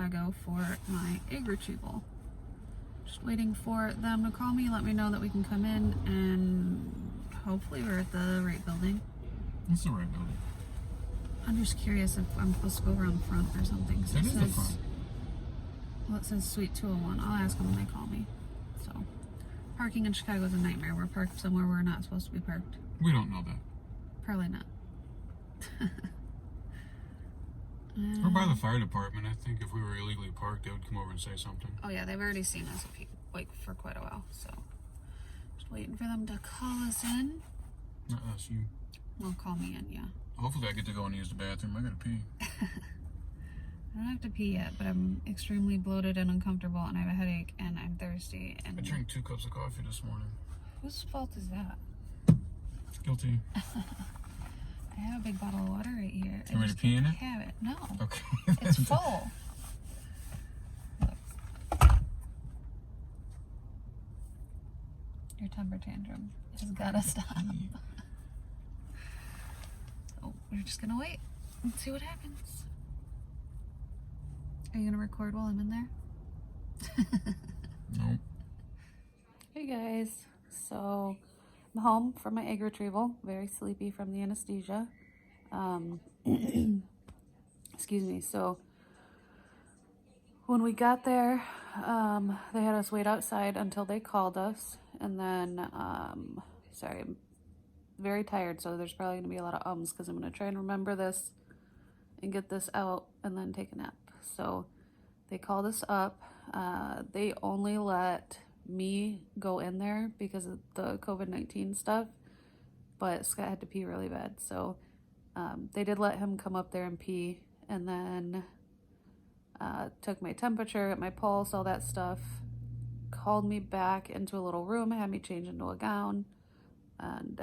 Chicago for my egg retrieval. Just waiting for them to call me, let me know that we can come in, and hopefully we're at the right building. It's the right building. I'm just curious if I'm supposed to go around the front or something. So it is the front. Well, it says Suite 201. I'll ask them when they call me. So, parking in Chicago is a nightmare. We're parked somewhere we're not supposed to be parked. We don't know that. Probably not. We're by the fire department. I think if we were illegally parked, they would come over and say something. Oh yeah, they've already seen us like for quite a while. So, just waiting for them to call us in. Not us, you. Well, call me in, yeah. Hopefully I get to go and use the bathroom. I gotta pee. I don't have to pee yet, but I'm extremely bloated and uncomfortable, and I have a headache, and I'm thirsty. And I drank 2 cups of coffee this morning. Whose fault is that? Guilty. I have a big bottle of water right here. You want me to pee in it? Have it? No. Okay. It's full. Look. Your temper tantrum has gotta stop. So we're just gonna wait and see what happens. Are you gonna record while I'm in there? Nope. Hey guys, so I'm home from my egg retrieval. Very sleepy from the anesthesia. Excuse me. So when we got there, they had us wait outside until they called us, and then sorry, I'm very tired, so there's probably gonna be a lot of ums because I'm gonna try and remember this and get this out and then take a nap. So they called us up. They only let me go in there because of the COVID-19 stuff, but Scott had to pee really bad, so they did let him come up there and pee, and then took my temperature, my pulse, all that stuff, called me back into a little room, had me change into a gown, and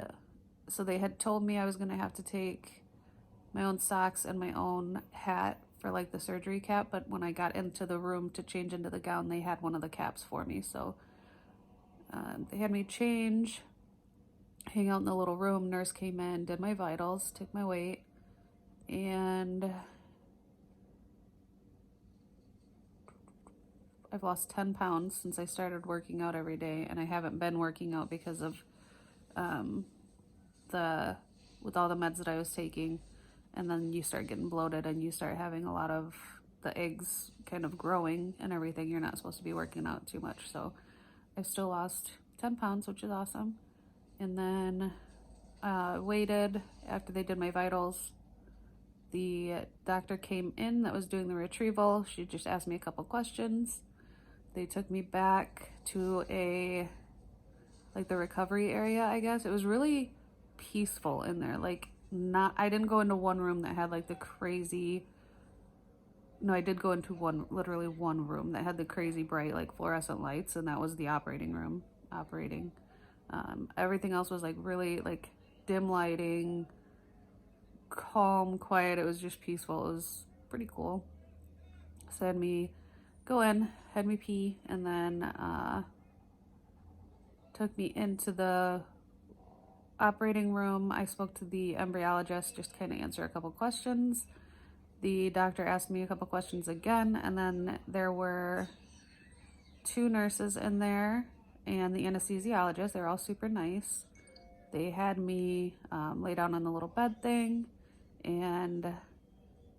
so they had told me I was gonna have to take my own socks and my own hat for like the surgery cap, but when I got into the room to change into the gown, they had one of the caps for me. So they had me change, hang out in the little room. Nurse came in, did my vitals, took my weight, and I've lost 10 pounds since I started working out every day, and I haven't been working out because of with all the meds that I was taking. And then you start getting bloated and you start having a lot of the eggs kind of growing and everything. You're not supposed to be working out too much. So I've still lost 10 pounds, which is awesome. And then waited after they did my vitals. The doctor came in that was doing the retrieval. She just asked me a couple questions. They took me back to like the recovery area, I guess. It was really peaceful in there. Like, I didn't go into one room that had like the crazy, no, I did go into literally one room that had the crazy bright like fluorescent lights, and that was the operating room operating. Everything else was like really like dim lighting, calm, quiet. It was just peaceful. It was pretty cool. So had me go in, had me pee, and then took me into the operating room. I spoke to the embryologist just to kind of answer a couple questions. The doctor asked me a couple questions again, and then there were 2 nurses in there and the anesthesiologist. They're all super nice. They had me lay down on the little bed thing, and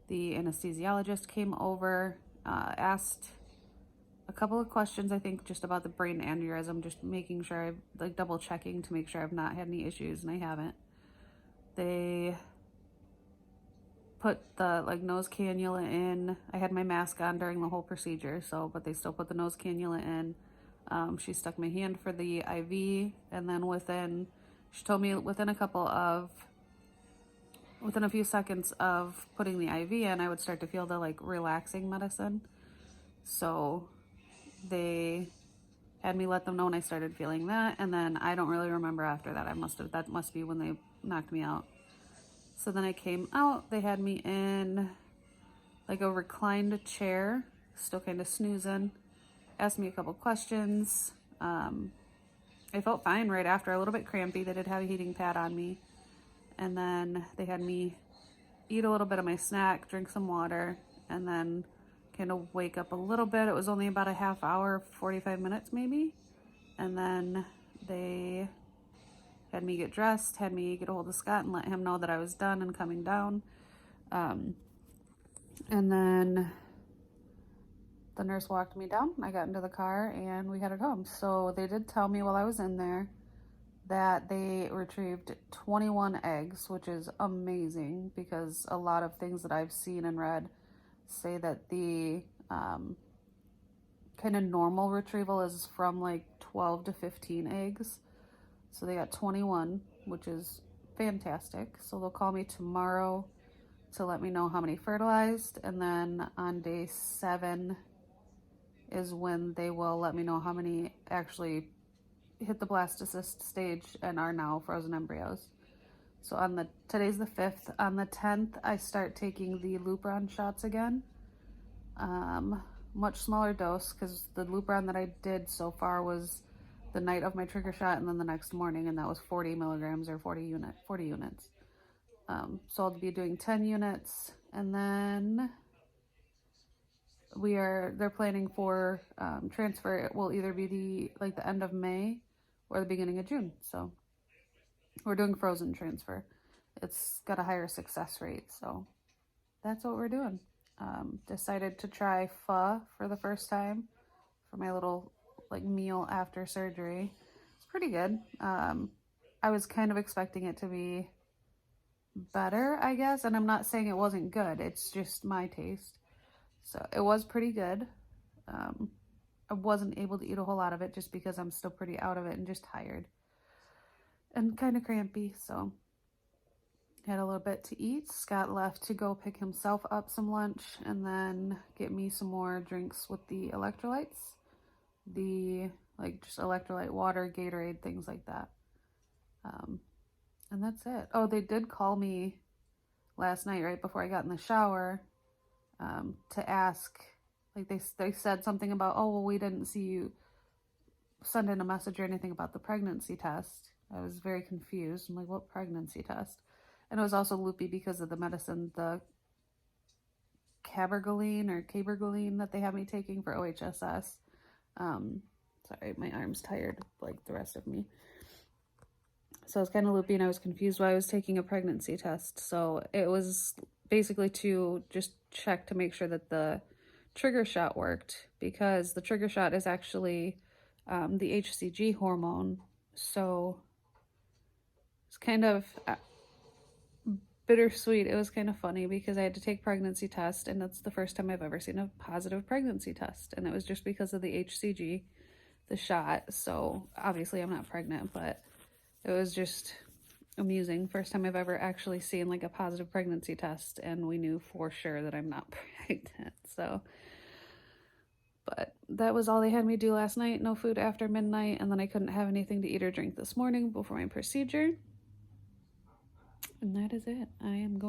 the anesthesiologist came over, asked a couple of questions, I think, just about the brain aneurysm, just making sure I've like double checking to make sure I've not had any issues, and I haven't. They put the like nose cannula in. I had my mask on during the whole procedure, so but they still put the nose cannula in. She stuck my hand for the IV, and then she told me within a few seconds of putting the IV in, I would start to feel the like relaxing medicine. So they had me let them know when I started feeling that, and then I don't really remember after that. That must be when they knocked me out. So then I came out, they had me in like a reclined chair, still kind of snoozing, asked me a couple questions. I felt fine right after, a little bit crampy. They did have a heating pad on me, and then they had me eat a little bit of my snack, drink some water, and then kind of wake up a little bit. It was only about a half hour, 45 minutes maybe. And then they had me get dressed, had me get a hold of Scott and let him know that I was done and coming down. And then the nurse walked me down. I got into the car and we headed home. So they did tell me while I was in there that they retrieved 21 eggs, which is amazing because a lot of things that I've seen and read say that the kind of normal retrieval is from like 12 to 15 eggs. So they got 21, which is fantastic. So they'll call me tomorrow to let me know how many fertilized, and then on day 7 is when they will let me know how many actually hit the blastocyst stage and are now frozen embryos. So today's the 5th. On the 10th, I start taking the Lupron shots again. Much smaller dose because the Lupron that I did so far was the night of my trigger shot and then the next morning, and that was 40 milligrams or 40 units. So I'll be doing 10 units, and then they're planning for transfer. It will either be the end of May or the beginning of June. So we're doing frozen transfer. It's got a higher success rate, so that's what we're doing. Decided to try pho for the first time for my little meal after surgery. It's pretty good. I was kind of expecting it to be better, I guess, and I'm not saying it wasn't good. It's just my taste. So it was pretty good. I wasn't able to eat a whole lot of it just because I'm still pretty out of it and just tired and kind of crampy. So had a little bit to eat. Scott left to go pick himself up some lunch and then get me some more drinks with the electrolytes. Just electrolyte water, Gatorade, things like that. And that's it. Oh, they did call me last night right before I got in the shower to ask, they said something about, oh, well, we didn't see you send in a message or anything about the pregnancy test. I was very confused. I'm like, what pregnancy test? And it was also loopy because of the medicine, the cabergoline that they have me taking for OHSS. Sorry, my arm's tired like the rest of me. So I was kind of loopy and I was confused why I was taking a pregnancy test. So it was basically to just check to make sure that the trigger shot worked, because the trigger shot is actually the HCG hormone. So it's kind of bittersweet. It was kind of funny because I had to take pregnancy test, and that's the first time I've ever seen a positive pregnancy test, and it was just because of the HCG, the shot. So obviously I'm not pregnant, but it was just amusing. First time I've ever actually seen a positive pregnancy test, and we knew for sure that I'm not pregnant. So, but that was all they had me do last night. No food after midnight, and then I couldn't have anything to eat or drink this morning before my procedure. And that is it. I'm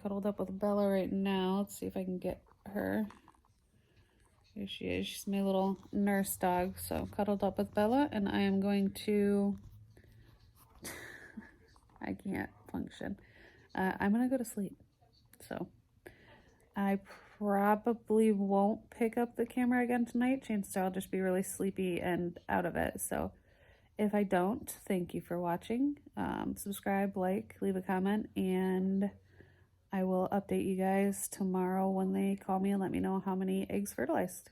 cuddled up with Bella right now. Let's see if I can get her. Here she is. She's my little nurse dog. So cuddled up with Bella, and I am going to, I can't function. I'm going to go to sleep. So I probably won't pick up the camera again tonight. Chances are I'll just be really sleepy and out of it. So if I don't, thank you for watching. Subscribe, leave a comment, and I will update you guys tomorrow when they call me and let me know how many eggs fertilized.